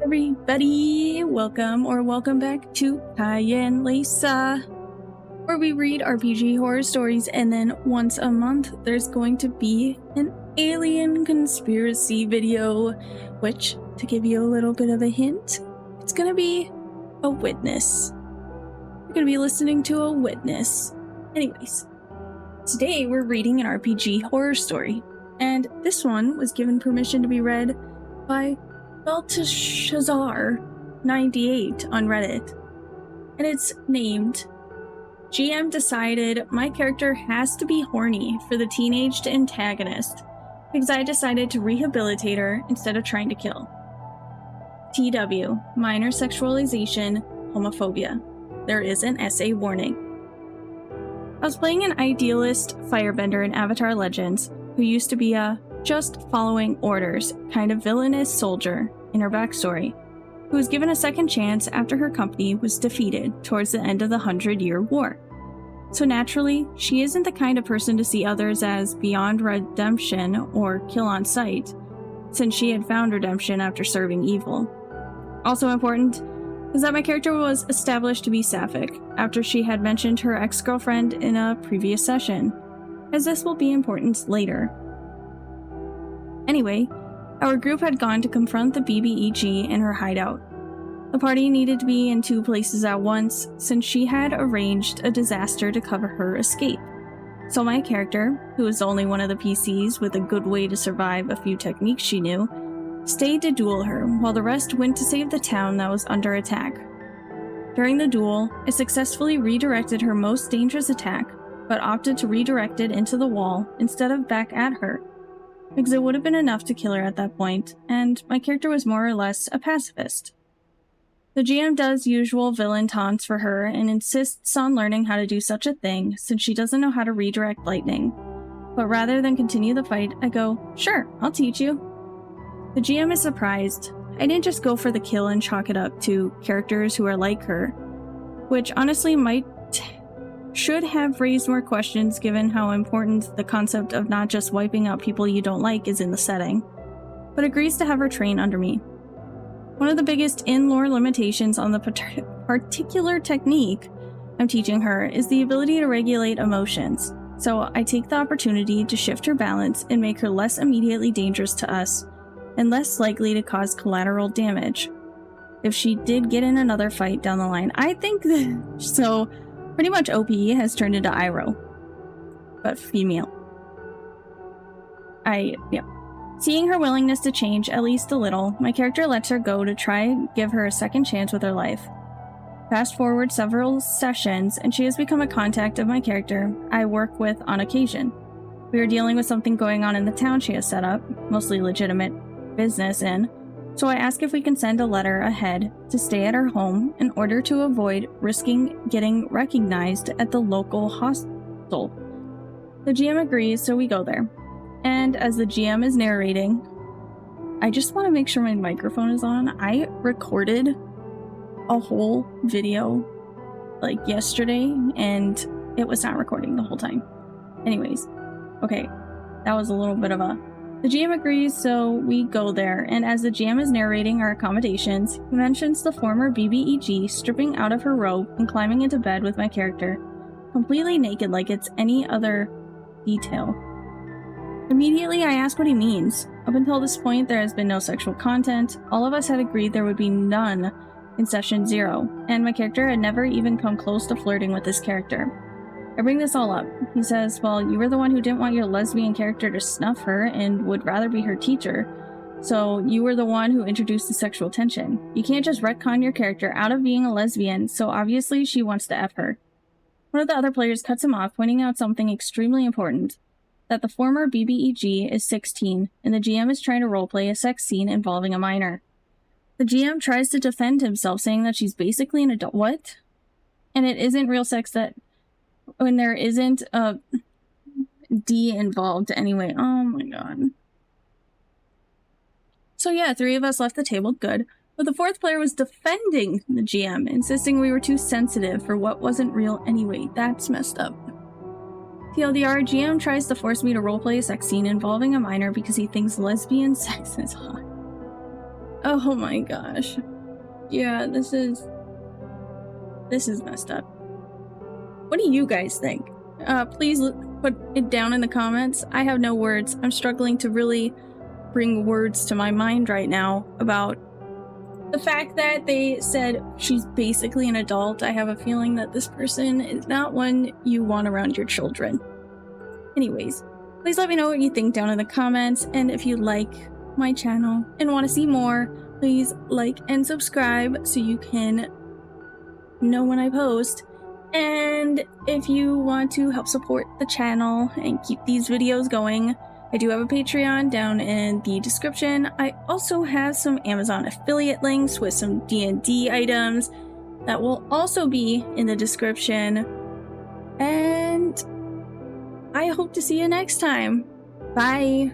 everybody, welcome back to Kai and Lisa, where we read RPG horror stories, and then once a month there's going to be an alien conspiracy video, which, to give you a little bit of a hint, it's gonna be a witness. You're gonna be listening to a witness. Anyways, today we're reading an RPG horror story, and this one was given permission to be read by Belteshazzar98 on Reddit, and it's named GM decided my character has to be horny for the teenage antagonist because I decided to rehabilitate her instead of trying to kill. TW, minor sexualization, homophobia. There is an essay warning. I was playing an idealist firebender in Avatar Legends who used to be a just following orders kind of villainous soldier in her backstory, who was given a second chance after her company was defeated towards the end of the 100-Year War. So naturally, she isn't the kind of person to see others as beyond redemption or kill on sight, since she had found redemption after serving evil. Also important is that my character was established to be sapphic after she had mentioned her ex-girlfriend in a previous session, as this will be important later. Anyway, our group had gone to confront the BBEG in her hideout. The party needed to be in two places at once since she had arranged a disaster to cover her escape. So my character, who was only one of the PCs with a good way to survive a few techniques she knew, stayed to duel her while the rest went to save the town that was under attack. During the duel, I successfully redirected her most dangerous attack, but opted to redirect it into the wall instead of back at her, because it would have been enough to kill her at that point, and my character was more or less a pacifist. The GM does usual villain taunts for her and insists on learning how to do such a thing since she doesn't know how to redirect lightning. But rather than continue the fight, I go, "Sure, I'll teach you." The GM is surprised. I didn't just go for the kill and chalk it up to characters who are like her, which honestly should have raised more questions given how important the concept of not just wiping out people you don't like is in the setting, but agrees to have her train under me. One of the biggest in-lore limitations on the particular technique I'm teaching her is the ability to regulate emotions, so I take the opportunity to shift her balance and make her less immediately dangerous to us and less likely to cause collateral damage if she did get in another fight down the line. I think that, so pretty much OP has turned into Iroh, but female. Seeing her willingness to change at least a little, my character lets her go to try and give her a second chance with her life. Fast forward several sessions, and she has become a contact of my character I work with on occasion. We are dealing with something going on in the town she has set up, mostly legitimate business in, so I ask if we can send a letter ahead to stay at her home in order to avoid risking getting recognized at the local hostel. The GM agrees, so we go there. And as the GM is narrating, I just want to make sure my microphone is on. I recorded a whole video like yesterday, and it was not recording the whole time. Anyways, okay, that was a little bit of a... The GM agrees, so we go there, and as the GM is narrating our accommodations, he mentions the former BBEG stripping out of her robe and climbing into bed with my character, completely naked like it's any other detail. Immediately, I ask what he means. Up until this point, there has been no sexual content. All of us had agreed there would be none in session 0, and my character had never even come close to flirting with this character. I bring this all up. He says, well, you were the one who didn't want your lesbian character to snuff her and would rather be her teacher, so you were the one who introduced the sexual tension. You can't just retcon your character out of being a lesbian, so obviously she wants to F her. One of the other players cuts him off, pointing out something extremely important, that the former BBEG is 16, and the GM is trying to roleplay a sex scene involving a minor. The GM tries to defend himself, saying that she's basically an adult. What? And it isn't real sex that... when there isn't a D involved anyway. Oh my god. So yeah, 3 of us left the table, good. But the 4th player was defending the GM, insisting we were too sensitive for what wasn't real anyway. That's messed up. TLDR, GM tries to force me to roleplay a sex scene involving a minor because he thinks lesbian sex is hot. Oh my gosh. Yeah, this is messed up. What do you guys think? Please put it down in the comments. I have no words. I'm struggling to really bring words to my mind right now about the fact that they said she's basically an adult. I have a feeling that this person is not one you want around your children. Anyways, please let me know what you think down in the comments, and if you like my channel and want to see more, please like and subscribe so you can know when I post. And if you want to help support the channel and keep these videos going, I do have a Patreon down in the description. I also have some Amazon affiliate links with some D&D items that will also be in the description. And I hope to see you next time. Bye!